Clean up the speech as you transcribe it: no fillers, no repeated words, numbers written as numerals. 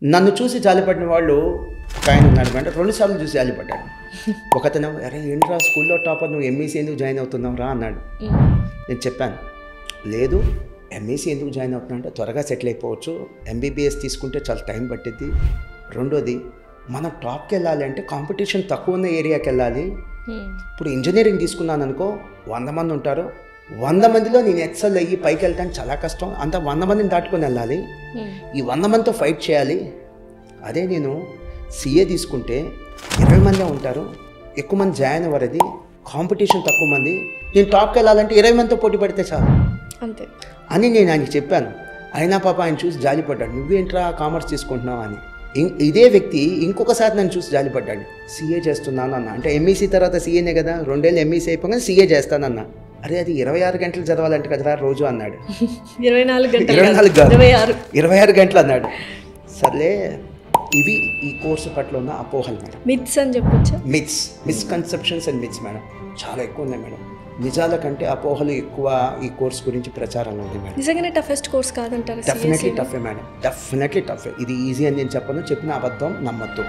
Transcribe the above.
నన్ను చూసి జాలిపడిన వాళ్ళు ఒక ఆయన ఉన్నాడు మేడం, 2 సార్లు చూసి జాలిపడ్డాడు. ఒకతను అరే ఏంట్రా స్కూల్లో టాపర్ నువ్వు ఎంఈసీ ఎందుకు జాయిన్ అవుతున్నావు రా అన్నాడు. నేను చెప్పాను లేదు ఎంఈసీ ఎందుకు జాయిన్ అవుతున్నా అంటే త్వరగా సెటిల్ అయిపోవచ్చు, ఎంబీబీఎస్ తీసుకుంటే చాలా టైం పట్టిద్ది. రెండోది మనం టాప్కి వెళ్ళాలి అంటే కాంపిటీషన్ తక్కువ ఉన్న ఏరియాకి వెళ్ళాలి. ఇప్పుడు ఇంజనీరింగ్ తీసుకున్నాను అనుకో 100 మంది ఉంటారు, 100 మందిలో నేను ఎక్సెల్ అయ్యి పైకి వెళ్ళడానికి చాలా కష్టం, అంత 100 మందిని దాటుకొని వెళ్ళాలి, ఈ 100 మందితో ఫైట్ చేయాలి. అదే నేను సిఏ తీసుకుంటే 20 మందే ఉంటారు, ఎక్కువ మంది జాయిన్ అవ్వరది, కాంపిటీషన్ తక్కువ మంది, నేను టాప్కి వెళ్ళాలంటే 20 మందితో పోటీ పడితే చాలు అంతే అని నేను ఆయనకి చెప్పాను. అయినా పాప ఆయన చూసి జాలిపడ్డాడు, నువ్వేంట్రా కామర్స్ తీసుకుంటున్నావు అని. ఇదే వ్యక్తి ఇంకొకసారి నన్ను చూసి జాలిపడ్డాడు, సీఏ చేస్తున్నాను అన్న. అంటే ఎంఈసీ తర్వాత సీఏనే కదా, 2 ఏళ్ళు ఎంఈసీ అయిపోగానే సీఏ చేస్తానన్నా. అరే అది 26 గంటలు చదవాలంటే కదరా రోజు అన్నాడు. 26 గంటలు అన్నాడు. సర్లే ఇవి ఈ కోర్సు పట్ల ఉన్న అపోహలు మేడం. మిత్స్ అని చెప్పొచ్చా? మిస్కన్సెప్షన్స్ అండ్ మిత్స్ మేడం చాలా ఎక్కువ ఉన్నాయి మేడం. నిజాల కంటే అపోహలు ఎక్కువ ఈ కోర్స్ గురించి ప్రచారంలో ఉంది మేడం. నిజంగానే టఫెస్ట్ కోర్స్ కాదంటారా? డెఫినెట్లీ టఫే మేడం, డెఫినెట్లీ టఫే. ఇది ఈజీ అని నేను చెప్పను, చెప్పిన అబద్ధం నమ్మద్దు.